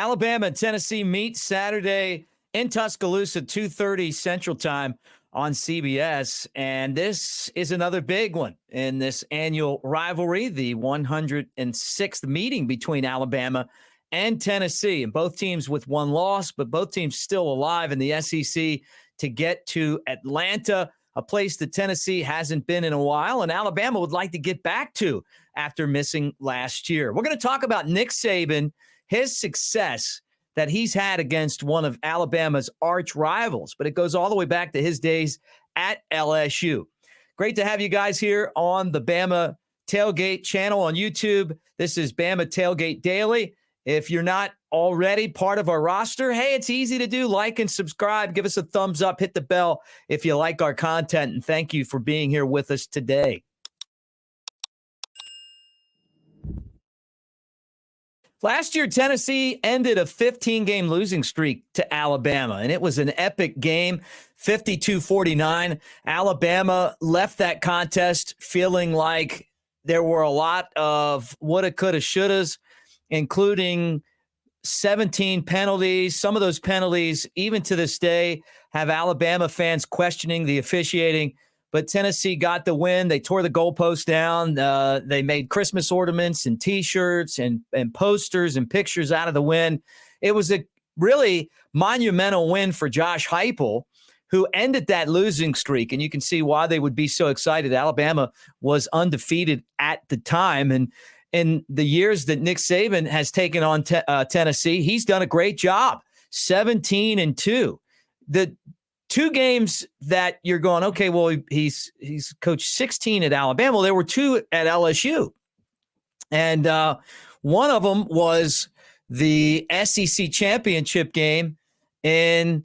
Alabama and Tennessee meet Saturday in Tuscaloosa, 2:30 Central Time on CBS. And this is another big one in this annual rivalry, the 106th meeting between Alabama and Tennessee. And both teams with one loss, but both teams still alive in the SEC to get to Atlanta, a place that Tennessee hasn't been in a while, and Alabama would like to get back to after missing last year. We're going to talk about Nick Saban, his success that he's had against one of Alabama's arch rivals, but it goes all the way back to his days at LSU. Great to have you guys here on the Bama Tailgate channel on YouTube. This is Bama Tailgate Daily. If you're not already part of our roster, hey, it's easy to do. Like and subscribe. Give us a thumbs up. Hit the bell if you like our content. And thank you for being here with us today. Last year, Tennessee ended a 15-game losing streak to Alabama, and it was an epic game, 52-49. Alabama left that contest feeling like there were a lot of woulda, coulda, shouldas, including 17 penalties. Some of those penalties, even to this day, have Alabama fans questioning the officiating. But Tennessee got the win. They tore the goalpost down. They made Christmas ornaments and T-shirts and posters and pictures out of the win. It was a really monumental win for Josh Heupel, who ended that losing streak. And you can see why they would be so excited. Alabama was undefeated at the time. And in the years that Nick Saban has taken on Tennessee, he's done a great job, 17-2. The two games that you're going, okay, well, he's coached 16 at Alabama. Well, there were two at LSU. And one of them was the SEC championship game in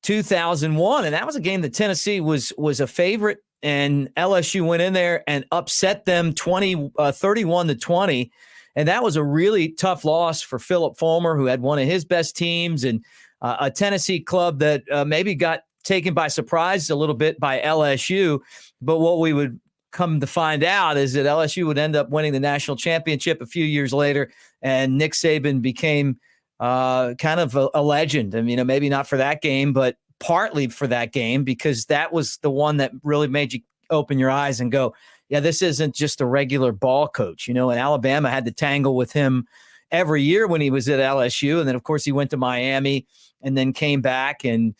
2001. And that was a game that Tennessee was a favorite, and LSU went in there and upset them 31-20. And that was a really tough loss for Phil Fulmer, who had one of his best teams, and a Tennessee club that maybe got taken by surprise a little bit by LSU. But what we would come to find out is that LSU would end up winning the national championship a few years later, and Nick Saban became kind of a legend. I mean, maybe not for that game, but partly for that game, because that was the one that really made you open your eyes and go, yeah, this isn't just a regular ball coach. And Alabama had to tangle with him every year when he was at LSU. And then, of course, he went to Miami and then came back and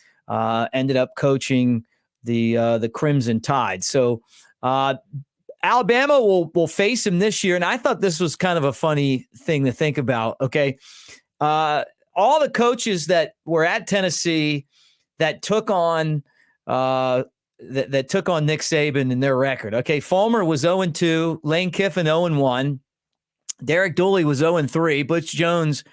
ended up coaching the Crimson Tide. So Alabama will face him this year. And I thought this was kind of a funny thing to think about. Okay. All the coaches that were at Tennessee that took on that took on Nick Saban in their record. Okay. Fulmer was 0-2, Lane Kiffin 0-1, Derek Dooley was 0-3, Butch Jones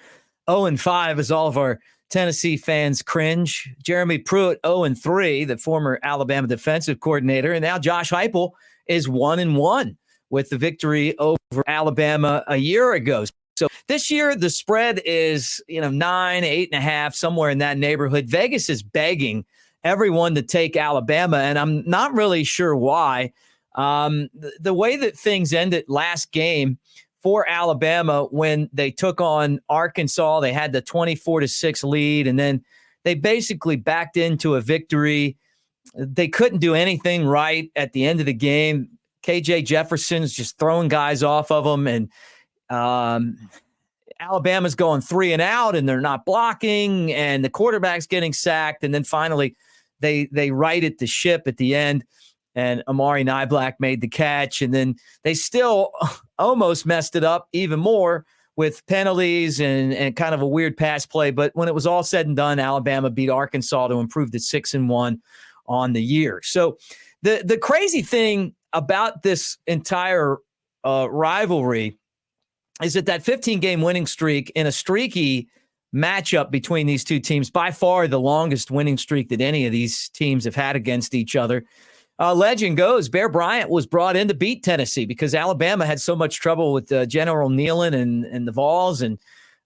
0-5, as all of our Tennessee fans cringe. Jeremy Pruitt 0-3, the former Alabama defensive coordinator, and now Josh Heupel is 1-1 with the victory over Alabama a year ago. So this year the spread is 9, 8.5, somewhere in that neighborhood. Vegas is begging everyone to take Alabama, and I'm not really sure why. The way that things ended last game for Alabama when they took on Arkansas, they had the 24-6 lead, and then they basically backed into a victory. They couldn't do anything right at the end of the game. KJ Jefferson's just throwing guys off of them, and Alabama's going 3 and out, and they're not blocking, and the quarterback's getting sacked. And then finally they righted the ship at the end, and Amari Niblack made the catch. And then they still almost messed it up even more with penalties and kind of a weird pass play. But when it was all said and done, Alabama beat Arkansas to improve to 6-1 on the year. So the crazy thing about this entire rivalry is that 15-game winning streak in a streaky matchup between these two teams, by far the longest winning streak that any of these teams have had against each other. Legend goes, Bear Bryant was brought in to beat Tennessee because Alabama had so much trouble with General Nealon and the Vols, and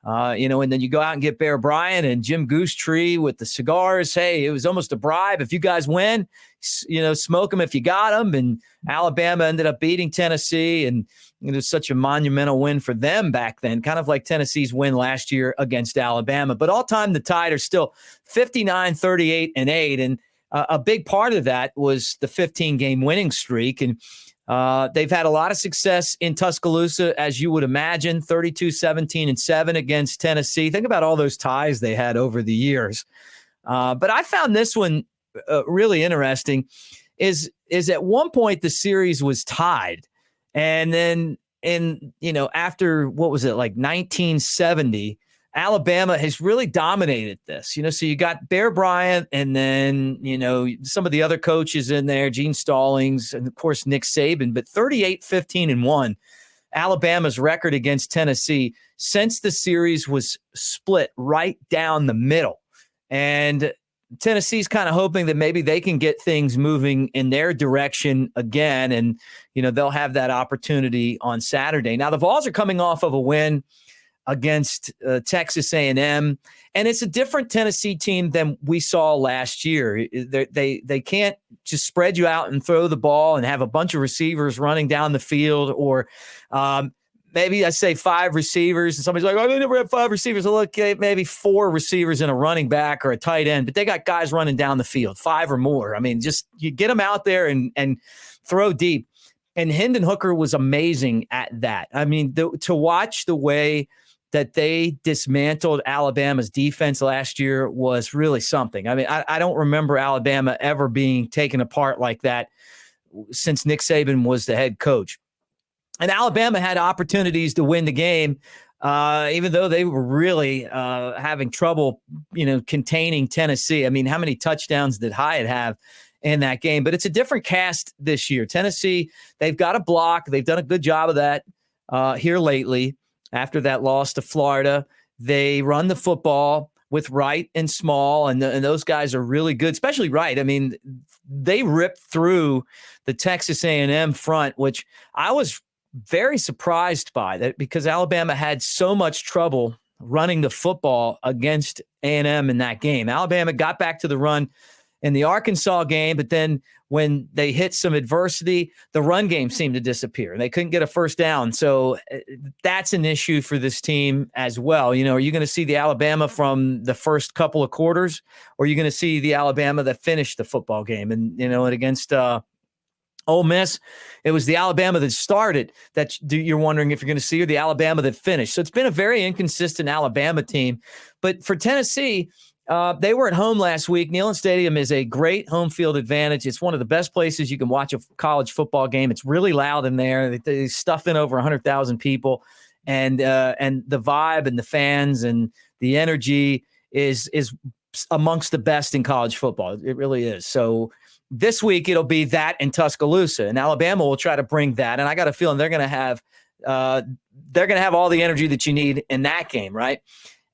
And then you go out and get Bear Bryant and Jim Goosetree with the cigars. Hey, it was almost a bribe. If you guys win, smoke them if you got them. And Alabama ended up beating Tennessee, and it was such a monumental win for them back then, kind of like Tennessee's win last year against Alabama. But all time, the Tide are still 59, 38, and 8. And a big part of that was the 15-game winning streak. And they've had a lot of success in Tuscaloosa, as you would imagine, 32, 17, and 7 against Tennessee. Think about all those ties they had over the years. But I found this one really interesting is at one point the series was tied. And then after, what was it, like 1970, Alabama has really dominated this, so you got Bear Bryant and then, some of the other coaches in there, Gene Stallings, and of course, Nick Saban, but 38, 15, and 1, Alabama's record against Tennessee since the series was split right down the middle. And Tennessee's kind of hoping that maybe they can get things moving in their direction again. And, they'll have that opportunity on Saturday. Now, the Vols are coming off of a win against Texas A&M, and it's a different Tennessee team than we saw last year. They can't just spread you out and throw the ball and have a bunch of receivers running down the field, or maybe I say 5 receivers, and somebody's like, "Oh, they never had 5 receivers." Well, look, maybe 4 receivers and a running back or a tight end, but they got guys running down the field, 5 or more. I mean, just you get them out there and throw deep. And Hendon Hooker was amazing at that. I mean, to watch the way that they dismantled Alabama's defense last year was really something. I mean, I don't remember Alabama ever being taken apart like that since Nick Saban was the head coach. And Alabama had opportunities to win the game, even though they were really having trouble, containing Tennessee. I mean, how many touchdowns did Hyatt have in that game? But it's a different cast this year. Tennessee, they've got a block. They've done a good job of that here lately. After that loss to Florida, they run the football with Wright and Small, and those guys are really good, especially Wright. I mean, they ripped through the Texas A&M front, which I was very surprised by that, because Alabama had so much trouble running the football against A&M in that game. Alabama got back to the run in the Arkansas game, but then when they hit some adversity, the run game seemed to disappear. They couldn't get a first down. So that's an issue for this team as well. Are you going to see the Alabama from the first couple of quarters, or are you going to see the Alabama that finished the football game? And, and against Ole Miss, it was the Alabama that started that you're wondering if you're going to see, or the Alabama that finished. So it's been a very inconsistent Alabama team. But for Tennessee, they were at home last week. Neyland Stadium is a great home field advantage. It's one of the best places you can watch a college football game. It's really loud in there. They stuff in over 100,000 people, and the vibe and the fans and the energy is amongst the best in college football. It really is. So this week it'll be that in Tuscaloosa, and Alabama will try to bring that. And I got a feeling they're going to have all the energy that you need in that game, right?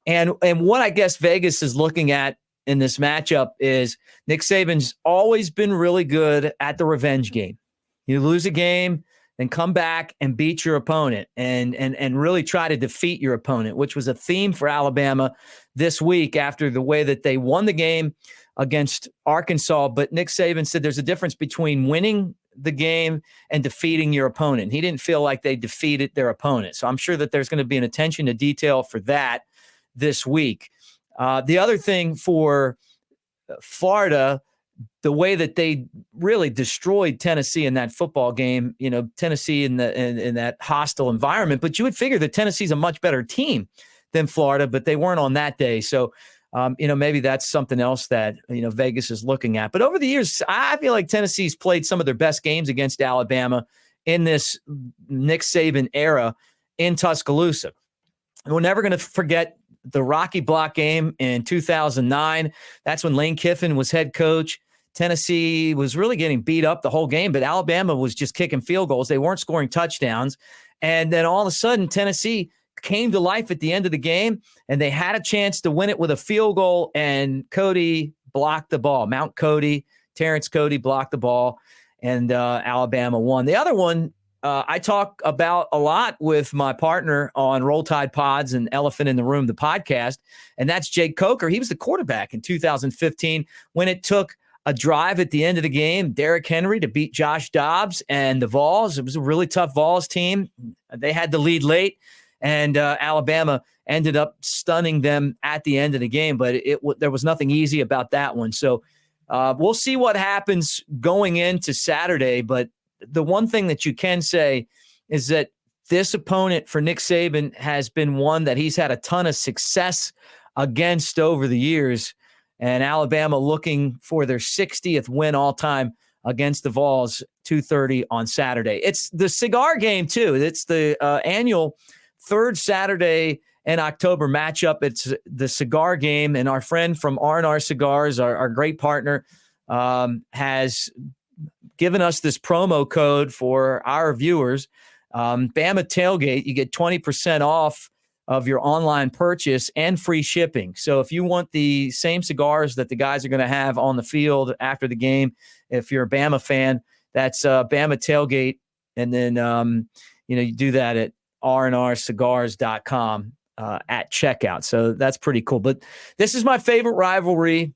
And what I guess Vegas is looking at in this matchup is Nick Saban's always been really good at the revenge game. You lose a game, then come back and beat your opponent and really try to defeat your opponent, which was a theme for Alabama this week after the way that they won the game against Arkansas. But Nick Saban said there's a difference between winning the game and defeating your opponent. He didn't feel like they defeated their opponent. So I'm sure that there's going to be an attention to detail for that this week. The other thing for Florida, the way that they really destroyed Tennessee in that football game, Tennessee in that hostile environment, but you would figure that Tennessee's a much better team than Florida, but they weren't on that day. So, maybe that's something else that, Vegas is looking at. But over the years, I feel like Tennessee's played some of their best games against Alabama in this Nick Saban era in Tuscaloosa. And we're never going to forget the Rocky Block game in 2009. That's when Lane Kiffin was head coach. Tennessee was really getting beat up the whole game, but Alabama was just kicking field goals. They weren't scoring touchdowns. And then all of a sudden, Tennessee came to life at the end of the game, and they had a chance to win it with a field goal, and Cody blocked the ball. Terrence Cody blocked the ball, and Alabama won. The other one I talk about a lot with my partner on Roll Tide Pods and Elephant in the Room, the podcast, and that's Jake Coker. He was the quarterback in 2015 when it took a drive at the end of the game, Derrick Henry to beat Josh Dobbs and the Vols. It was a really tough Vols team. They had the lead late, and Alabama ended up stunning them at the end of the game, but there was nothing easy about that one. So we'll see what happens going into Saturday, but the one thing that you can say is that this opponent for Nick Saban has been one that he's had a ton of success against over the years, and Alabama looking for their 60th win all-time against the Vols, 2:30 on Saturday. It's the cigar game, too. It's the annual third Saturday in October matchup. It's the cigar game, and our friend from R&R Cigars, our great partner, has given us this promo code for our viewers. Bama Tailgate, you get 20% off of your online purchase and free shipping. So if you want the same cigars that the guys are going to have on the field after the game, if you're a Bama fan, that's Bama Tailgate. And then, you do that at rnrcigars.com at checkout. So that's pretty cool. But this is my favorite rivalry.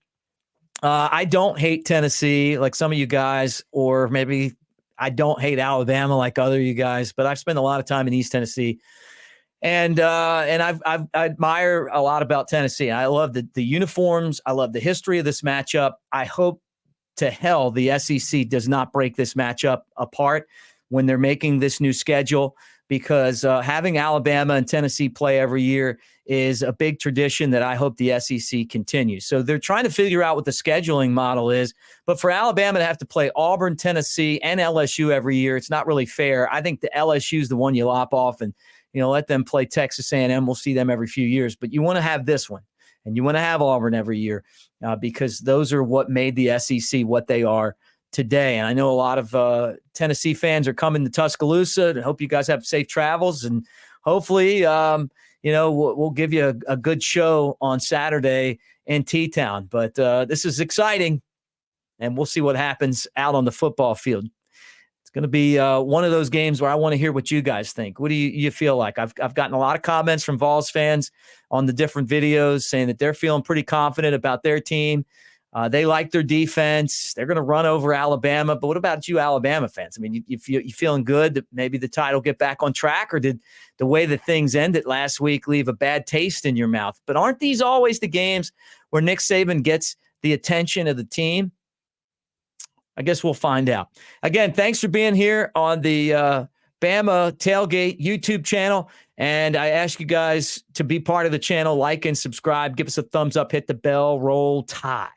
I don't hate Tennessee like some of you guys, or maybe I don't hate Alabama like other you guys, but I've spent a lot of time in East Tennessee. And I admire a lot about Tennessee. I love the uniforms. I love the history of this matchup. I hope to hell the SEC does not break this matchup apart when they're making this new schedule, because having Alabama and Tennessee play every year is a big tradition that I hope the SEC continues. So they're trying to figure out what the scheduling model is. But for Alabama to have to play Auburn, Tennessee, and LSU every year, it's not really fair. I think the LSU is the one you lop off and let them play Texas A&M. We'll see them every few years. But you want to have this one, and you want to have Auburn every year because those are what made the SEC what they are today. And I know a lot of Tennessee fans are coming to Tuscaloosa. I hope you guys have safe travels, and hopefully, we'll give you a good show on Saturday in T-Town. But this is exciting, and we'll see what happens out on the football field. It's going to be one of those games where I want to hear what you guys think. What do you feel like? I've gotten a lot of comments from Vols fans on the different videos saying that they're feeling pretty confident about their team. They like their defense. They're going to run over Alabama. But what about you Alabama fans? I mean, you feeling good that maybe the Tide will get back on track, or did the way that things ended last week leave a bad taste in your mouth? But aren't these always the games where Nick Saban gets the attention of the team? I guess we'll find out. Again, thanks for being here on the Bama Tailgate YouTube channel. And I ask you guys to be part of the channel, like and subscribe, give us a thumbs up, hit the bell, Roll Tide.